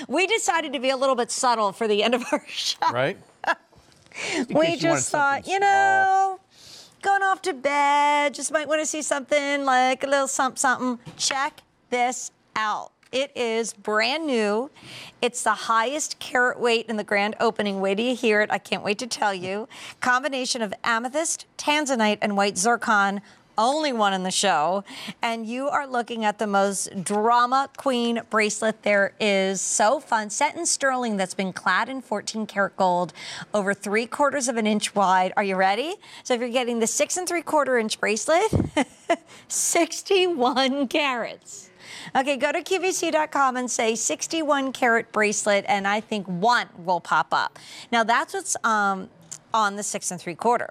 We decided to be a little bit subtle for the end of our show. Right? We just thought, you know, going off to bed, just might want to see something like a little something. Check this out. It is brand new. It's the highest carat weight in the grand opening. Wait till you hear it. I can't wait to tell you. Combination of amethyst, tanzanite, and white zircon. Only one in the show. And you are looking at the most drama queen bracelet there is. So fun. Set in sterling that's been clad in 14 karat gold, over 3/4 of an inch wide. Are you ready? So if you're getting the 6 3/4 inch bracelet, 61 carats. Okay, go to QVC.com and say 61 karat bracelet, and I think one will pop up. Now that's what's on the 6 3/4.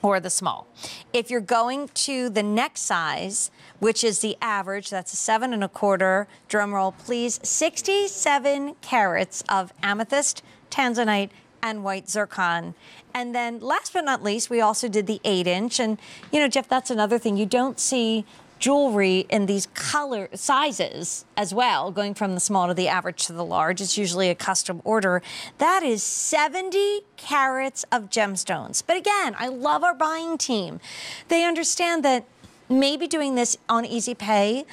Or the small. If you're going to the next size, which is the average, that's a 7 1/4, drum roll please, 67 carats of amethyst, tanzanite, and white zircon. And then last but not least, we also did the 8 inch. And you know, Jeff, that's another thing. You don't see jewelry in these color sizes as well, going from the small to the average to the large. It's usually a custom order. That is 70 carats of gemstones. But again, I love our buying team. They understand that maybe doing this on easy pay,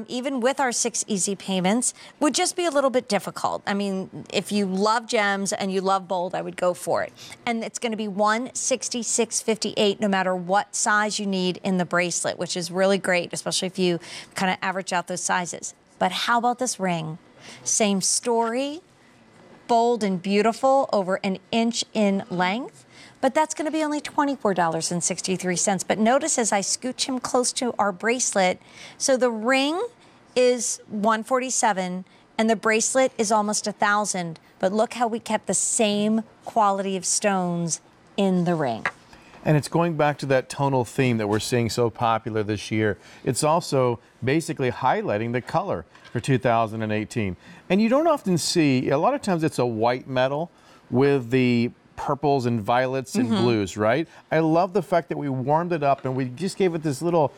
even with our 6 easy payments, would just be a little bit difficult. I mean, if you love gems and you love bold, I would go for it. And it's going to be $166.58 no matter what size you need in the bracelet, which is really great, especially if you kind of average out those sizes. But how about this ring? Same story, bold and beautiful, over an inch in length. But that's going to be only $24.63. But notice as I scooch him close to our bracelet, so the ring is $147 and the bracelet is almost $1,000. But look how we kept the same quality of stones in the ring. And it's going back to that tonal theme that we're seeing so popular this year. It's also basically highlighting the color for 2018. And you don't often see, a lot of times it's a white metal with the purples and violets and blues, right? I love the fact that we warmed it up and we just gave it this little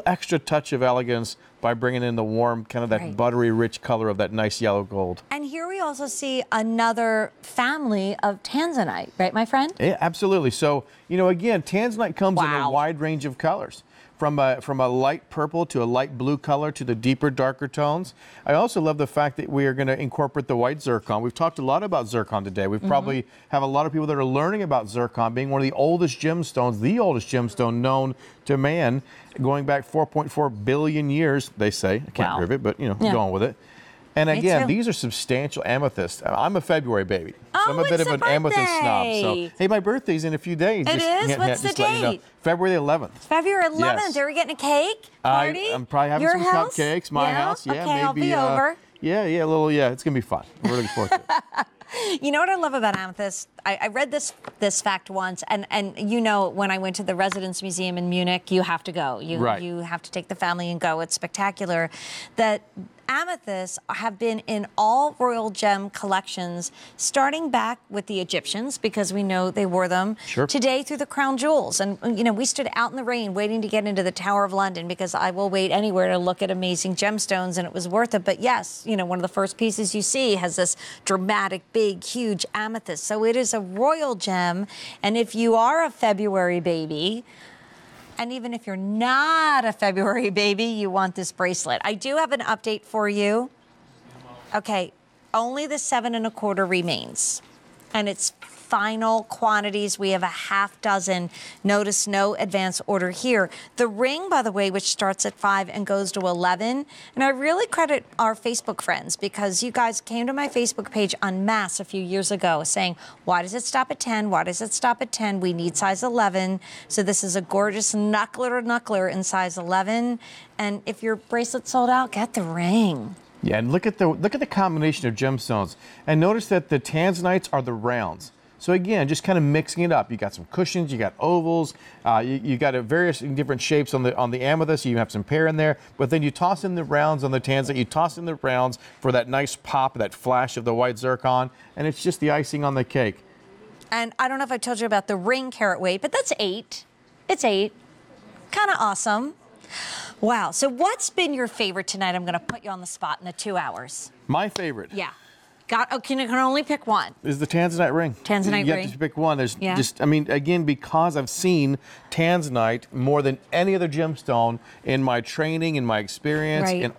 extra touch of elegance by bringing in the warm, kind of that buttery, rich color of that nice yellow gold. And here we also see another family of tanzanite, right, my friend? Yeah, absolutely. So, you know, again, tanzanite comes in a wide range of colors. From a light purple to a light blue color to the deeper, darker tones. I also love the fact that we are going to incorporate the white zircon. We've talked a lot about zircon today. We've probably have a lot of people that are learning about zircon being one of the oldest gemstones, the oldest gemstone known to man, going back 4.4 billion years, they say. I can't prove it, but, you know, go on with it. And again, these are substantial amethysts. I'm a February baby. So I'm a bit of an amethyst snob. So, hey, my birthday's in a few days. It is? What's the date? You know, February 11th. February 11th. Yes. Are we getting a cake party? I'm probably having Your some house? cupcakes. My house. Yeah, okay, maybe. I'll be over. Yeah, a little. Yeah, it's gonna be fun. I'm really looking forward to it. You know what I love about amethyst? I read this fact once, and you know, when I went to the Residence Museum in Munich, you have to go. You have to take the family and go. It's spectacular. That amethysts have been in all royal gem collections, starting back with the Egyptians, because we know they wore them, today through the crown jewels. And, you know, we stood out in the rain waiting to get into the Tower of London, because I will wait anywhere to look at amazing gemstones, and it was worth it. But yes, you know, one of the first pieces you see has this dramatic, big, huge amethyst. So it is a royal gem. And if you are a February baby, and even if you're not a February baby, you want this bracelet. I do have an update for you. Okay, only the 7 1/4 remains. And it's final quantities. We have a half dozen. Notice no advance order here. The ring, by the way, which starts at 5 and goes to 11. And I really credit our Facebook friends, because you guys came to my Facebook page en masse a few years ago saying, why does it stop at 10? Why does it stop at 10? We need size 11. So this is a gorgeous knuckler in size 11. And if your bracelet sold out, get the ring. Yeah, and look at the combination of gemstones. And notice that the tanzanites are the rounds. So again, just kind of mixing it up. You got some cushions, you got ovals, you got various different shapes on the amethyst. You have some pear in there, but then you toss in the rounds on the tanzanite. You toss in the rounds for that nice pop, that flash of the white zircon, and it's just the icing on the cake. And I don't know if I told you about the ring carat weight, but that's 8. It's 8. Kind of awesome. Wow. So what's been your favorite tonight? I'm going to put you on the spot in the 2 hours. My favorite? Yeah. can only pick one. Is the Tanzanite ring. Tanzanite you ring. have to pick one. There's just, I mean, again, because I've seen Tanzanite more than any other gemstone in my training, in my experience, in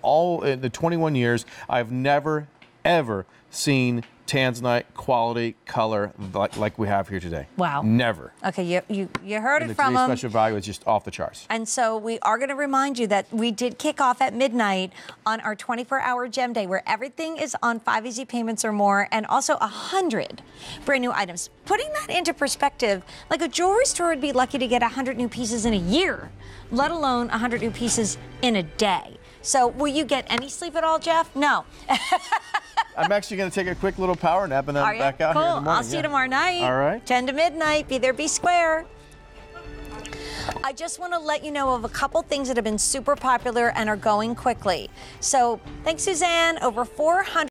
the 21 years, I've never, ever seen Tanzanite quality color like we have here today. Wow. Never. Okay, you heard and it from them. The special value is just off the charts. And so we are going to remind you that we did kick off at midnight on our 24-hour gem day, where everything is on 5 easy payments or more, and also 100 brand new items. Putting that into perspective, like a jewelry store would be lucky to get 100 new pieces in a year, let alone 100 new pieces in a day. So will you get any sleep at all, Jeff? No. I'm actually going to take a quick little power nap and then back out here in the morning. I'll see you tomorrow night. All right. 10 to midnight. Be there, be square. I just want to let you know of a couple things that have been super popular and are going quickly. So thanks, Suzanne. Over 400.